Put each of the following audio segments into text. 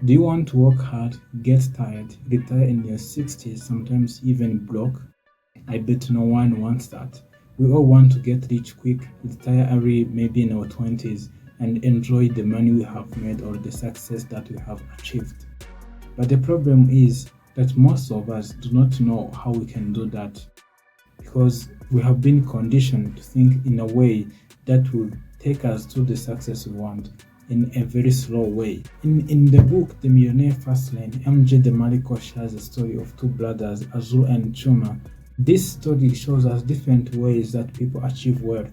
Do you want to work hard, get tired, retire in your 60s, sometimes even broke? I bet no one wants that. We all want to get rich quick, retire early, maybe in our 20s, and enjoy the money we have made or the success that we have achieved. But the problem is that most of us do not know how we can do that because we have been conditioned to think in a way that will take us to the success we want in a very slow way. In the book The Millionaire Fastlane, MJ DeMarco shares a story of two brothers, Azur and Chuma. This story shows us different ways that people achieve wealth,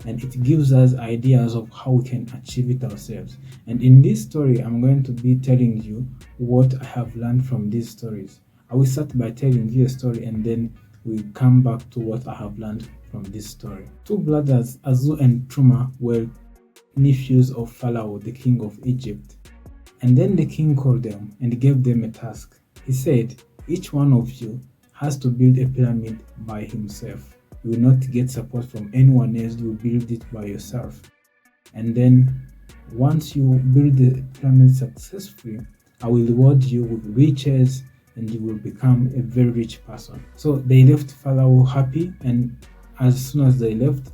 and it gives us ideas of how we can achieve it ourselves. And in this story, I'm going to be telling you what I have learned from these stories. I will start by telling you a story and then we come back to what I have learned from this story. Two brothers, Azur and Chuma, were nephews of Pharaoh, the king of Egypt. And then the king called them and gave them a task. He said, each one of you has to build a pyramid by himself. You will not get support from anyone else, you will build it by yourself. And then once you build the pyramid successfully, I will reward you with riches and you will become a very rich person. So they left Pharaoh happy, and as soon as they left,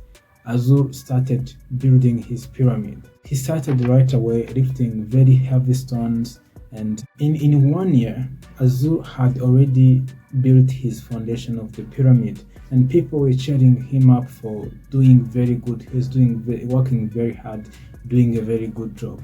Azur started building his pyramid. He started right away lifting very heavy stones, and in 1 year, Azur had already built his foundation of the pyramid, and people were cheering him up for doing very good. He was working very hard, doing a very good job.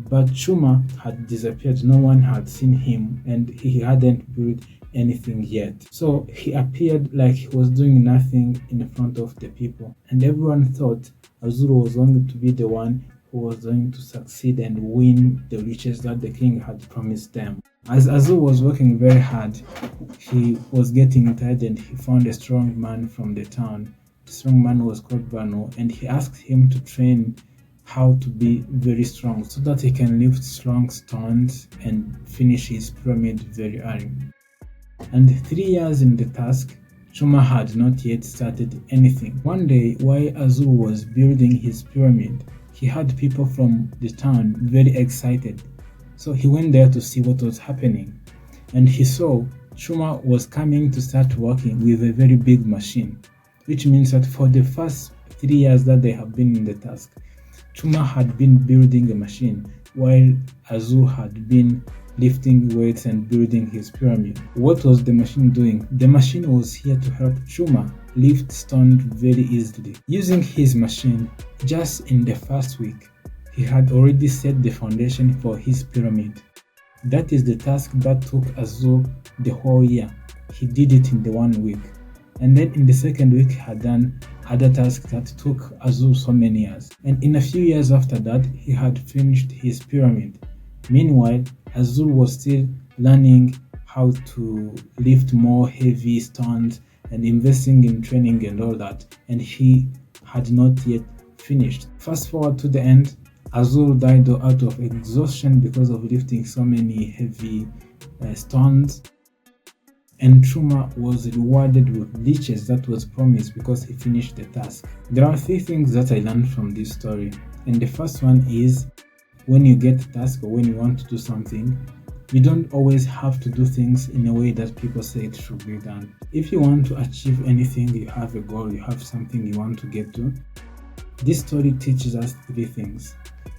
But Chuma had disappeared. No one had seen him, and he hadn't built anything yet. So he appeared like he was doing nothing in front of the people, and everyone thought Azur was going to be the one who was going to succeed and win the riches that the king had promised them. As Azur was working very hard, he was getting tired and he found a strong man from the town. The strong man was called Bano, and he asked him to train how to be very strong so that he can lift strong stones and finish his pyramid very early. And 3 years in the task, Chuma had not yet started anything. One day, while Azur was building his pyramid, he had people from the town very excited. So he went there to see what was happening, and he saw Chuma was coming to start working with a very big machine, which means that for the first 3 years that they have been in the task, Chuma had been building a machine while Azur had been lifting weights and building his pyramid. What was the machine doing? The machine was here to help Chuma lift stones very easily. Using his machine, just in the first week, he had already set the foundation for his pyramid. That is the task that took Azur the whole year. He did it in the 1 week. And then in the second week, he had done other tasks that took Azur so many years. And in a few years after that, he had finished his pyramid. Meanwhile, Azur was still learning how to lift more heavy stones and investing in training and all that, and he had not yet finished. Fast forward to the end, Azur died out of exhaustion because of lifting so many heavy stones, and Chuma was rewarded with riches that was promised because he finished the task. There are 3 things that I learned from this story, and the first one is, when you get a task or when you want to do something, you don't always have to do things in a way that people say it should be done. If you want to achieve anything, you have a goal, you have something you want to get to, this story teaches us 3 things.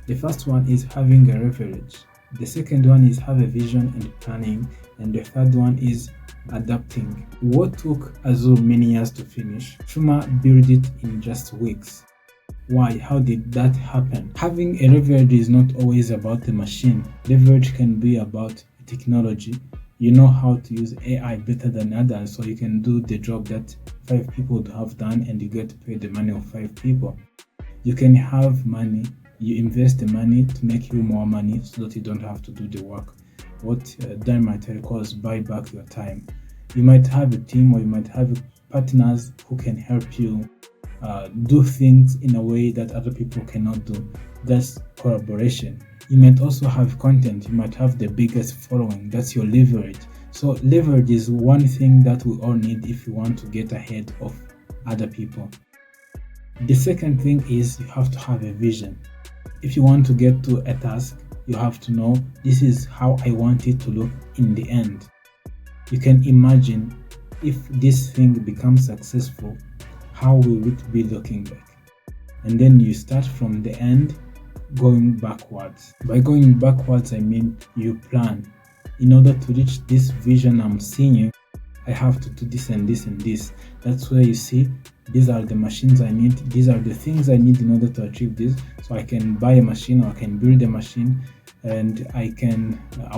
The first one is having a leverage. The second one is have a vision and planning. And the third one is adapting. What took Azur many years to finish, Chuma built it in just weeks. Why? How did that happen? Having a leverage is not always about the machine. Leverage can be about technology. You know how to use AI better than others, so you can do the job that 5 people would have done and you get paid the money of 5 people. You can have money, you invest the money to make you more money so that you don't have to do the work. What Dan Martell calls buy back your time. You might have a team or you might have partners who can help you do things in a way that other people cannot do. That's collaboration. You might also have content. You might have the biggest following. That's your leverage. So leverage is one thing that we all need if we want to get ahead of other people. The second thing is you have to have a vision. If you want to get to a task, you have to know this is how I want it to look in the end. You can imagine if this thing becomes successful, how will it be looking like? And then you start from the end going backwards. By going backwards, I mean you plan. In order to reach this vision I'm seeing, I have to do this and this and this. That's where you see these are the machines I need, these are the things I need in order to achieve this. So I can buy a machine, or I can build a machine, and I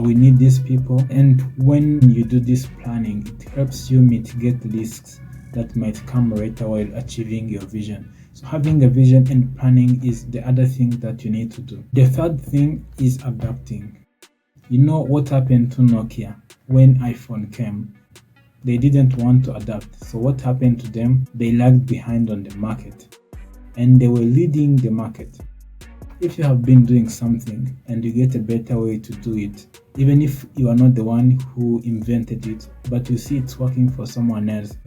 will need these people. And when you do this planning, it helps you mitigate risks that might come later while achieving your vision. So having a vision and planning is the other thing that you need to do. The third thing is adapting. You know what happened to Nokia when iPhone came? They didn't want to adapt. So what happened to them? They lagged behind on the market, and they were leading the market. If you have been doing something and you get a better way to do it, even if you are not the one who invented it, but you see it's working for someone else,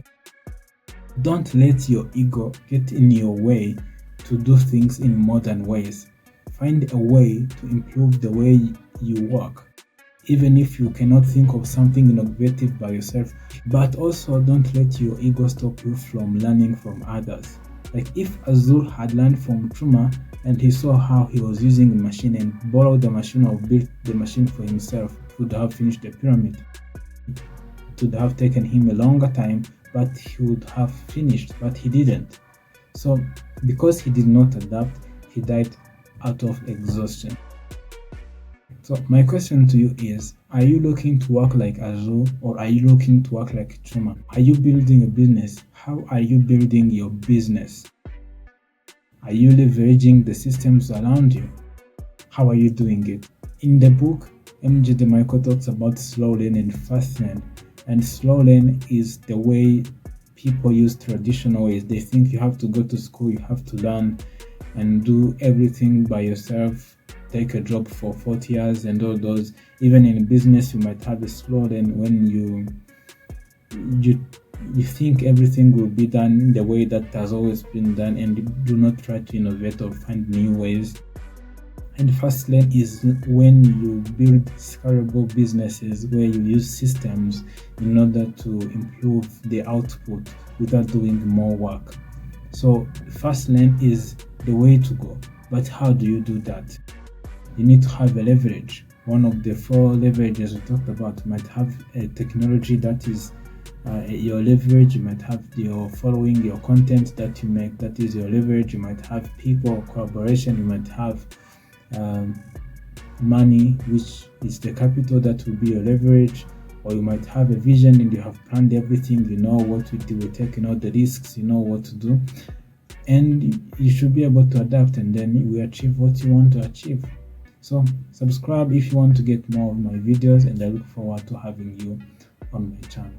don't let your ego get in your way to do things in modern ways. Find a way to improve the way you work, even if you cannot think of something innovative by yourself. But also don't let your ego stop you from learning from others. Like if Azur had learned from Chuma and he saw how he was using the machine and borrowed the machine or built the machine for himself, it would have finished the pyramid. It would have taken him a longer time, but he would have finished, but he didn't. So because he did not adapt, he died out of exhaustion. So my question to you is, are you looking to work like Azur, or are you looking to work like Chuma? Are you building a business? How are you building your business? Are you leveraging the systems around you? How are you doing it? In the book, MJ DeMarco talks about Slowlane and Fastlane. And Slowlane is the way people use traditional ways. They think you have to go to school, you have to learn and do everything by yourself, take a job for 40 years and all those. Even in business, you might have a Slowlane when you think everything will be done the way that has always been done, and you do not try to innovate or find new ways. And Fastlane is when you build scalable businesses where you use systems in order to improve the output without doing more work. So Fastlane is the way to go. But how do you do that? You need to have a leverage. One of the 4 leverages we talked about might have a technology that is your leverage. You might have your following, your content that you make, that is your leverage. You might have people, collaboration. You might have money, which is the capital that will be your leverage. Or you might have a vision and you have planned everything, you know what to do, we're taking all the risks, you know what to do, and you should be able to adapt, and then you achieve what you want to achieve. So subscribe if you want to get more of my videos, and I look forward to having you on my channel.